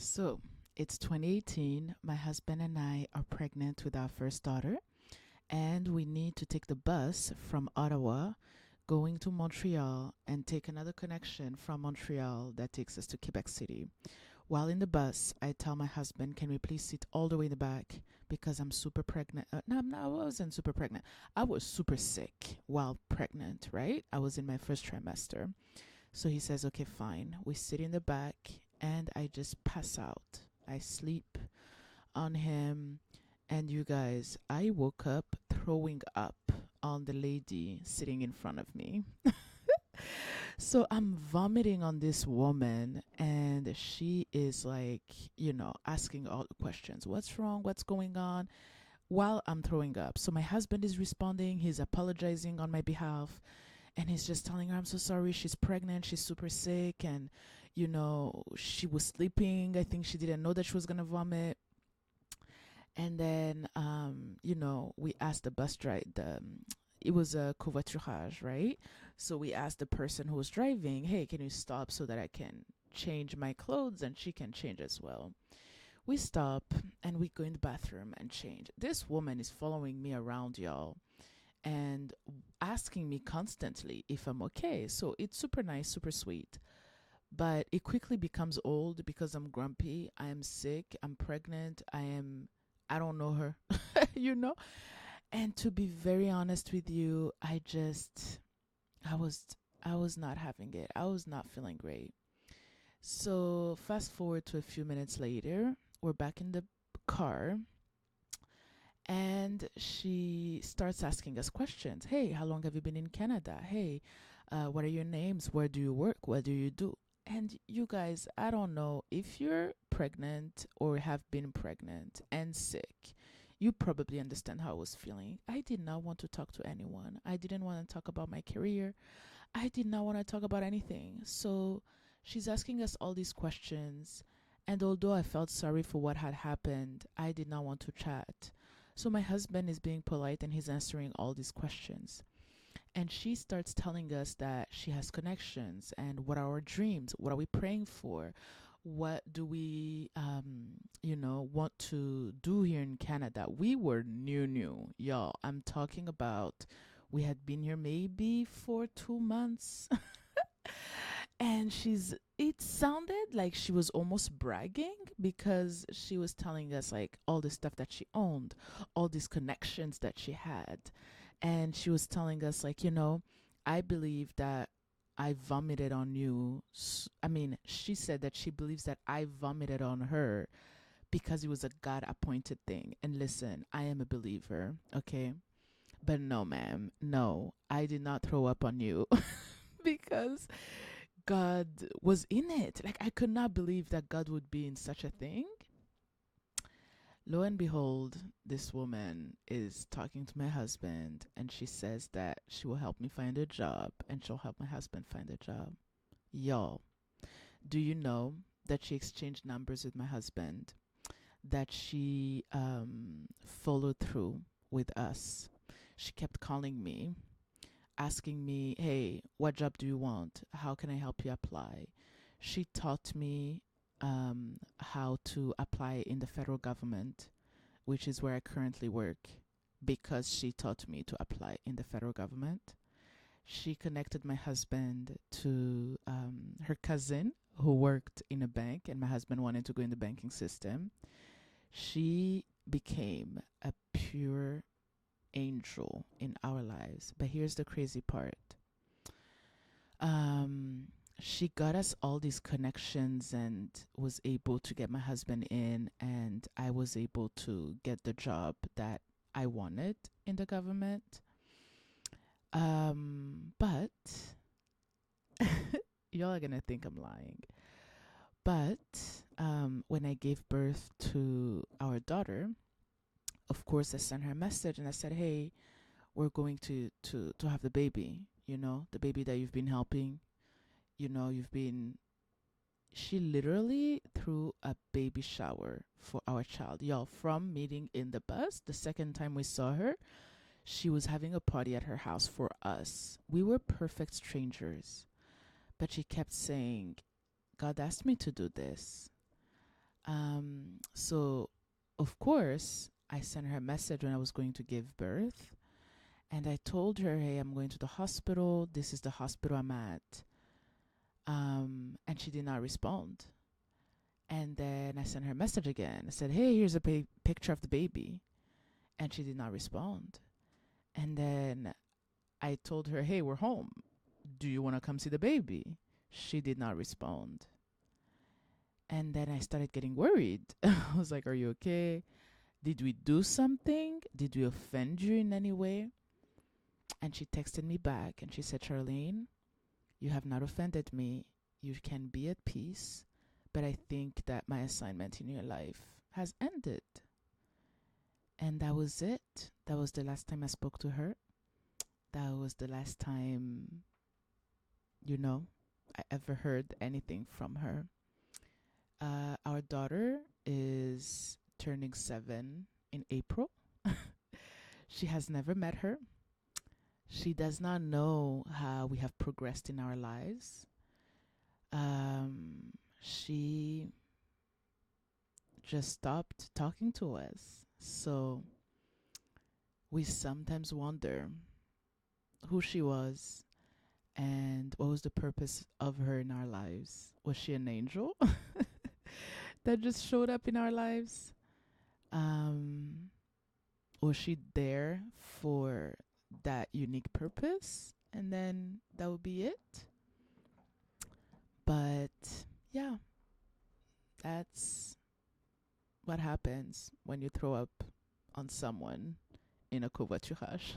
So it's 2018. My husband and I are pregnant with our first daughter, and we need to take the bus from Ottawa going to Montreal and take another connection from Montreal that takes us to Quebec City. While in the bus, I tell my husband, can we please sit all the way in the back because I'm super pregnant. No, I wasn't super pregnant. I was super sick while pregnant, right? I was in my first trimester. So he says, okay, fine. We sit in the back and I just pass out. I sleep on him. And you guys, I woke up throwing up on the lady sitting in front of me. So I'm vomiting on this woman, and she is like, asking all the questions. What's wrong? What's going on? While I'm throwing up. So my husband is responding. He's apologizing on my behalf. And he's just telling her, I'm so sorry. She's pregnant. She's super sick. And, she was sleeping. I think she didn't know that she was going to vomit. And then, we asked the bus driver, it was a covoiturage, right? So we asked the person who was driving, hey, can you stop so that I can change my clothes and she can change as well? We stop and we go in the bathroom and change. This woman is following me around, y'all, and asking me constantly if I'm okay. So it's super nice, super sweet. But it quickly becomes old because I'm grumpy, I am sick, I'm pregnant, I don't know her, you know? And to be very honest with you, I was I was not having it. I was not feeling great. So fast forward to a few minutes later, we're back in the car and she starts asking us questions. Hey, how long have you been in Canada? Hey, what are your names? Where do you work? What do you do? And you guys, I don't know if you're pregnant or have been pregnant and sick. You probably understand how I was feeling. I did not want to talk to anyone. I didn't want to talk about my career. I did not want to talk about anything. So she's asking us all these questions. And although I felt sorry for what had happened, I did not want to chat. So my husband is being polite and he's answering all these questions. And she starts telling us that she has connections and what are our dreams? What are we praying for? What do we, want to do here in Canada? We were new, y'all. I'm talking about we had been here maybe for 2 months. And it sounded like she was almost bragging because she was telling us like all the stuff that she owned, all these connections that she had. And she was telling us like, I believe that I vomited on you. I mean, she said that she believes that I vomited on her because it was a God appointed thing. And listen, I am a believer, okay? But no, ma'am, no, I did not throw up on you because God was in it. Like, I could not believe that God would be in such a thing. Lo and behold, this woman is talking to my husband and she says that she will help me find a job and she'll help my husband find a job. Y'all, do you know that she exchanged numbers with my husband? That she followed through with us. She kept calling me, asking me, hey, what job do you want? How can I help you apply? She taught me how to apply in the federal government, which is where I currently work, because she taught me to apply in the federal government. She connected my husband to her cousin who worked in a bank, and my husband wanted to go in the banking system. She became a pure angel in our lives. But here's the crazy part. She got us all these connections and was able to get my husband in, and I was able to get the job that I wanted in the government. But y'all are gonna think I'm lying. But when I gave birth to our daughter, of course, I sent her a message and I said, hey, we're going to have the baby, the baby that you've been helping. You've been. She literally threw a baby shower for our child. Y'all, from meeting in the bus, the second time we saw her, she was having a party at her house for us. We were perfect strangers. But she kept saying, God asked me to do this. So, of course, I sent her a message when I was going to give birth. And I told her, hey, I'm going to the hospital. This is the hospital I'm at. And she did not respond. And then I sent her a message again. I said, hey, here's a picture of the baby. And she did not respond. And then I told her, hey, we're home. Do you want to come see the baby? She did not respond. And then I started getting worried. I was like, are you okay? Did we do something? Did we offend you in any way? And she texted me back and she said, Charlene, you have not offended me. You can be at peace. But I think that my assignment in your life has ended. And that was it. That was the last time I spoke to her. That was the last time, I ever heard anything from her. Our daughter is turning 7 in April. She has never met her. She does not know how we have progressed in our lives. She just stopped talking to us. So we sometimes wonder who she was and what was the purpose of her in our lives. Was she an angel that just showed up in our lives? Was she there for that unique purpose? And then that would be it. But yeah, that's what happens when you throw up on someone in a covoiturage.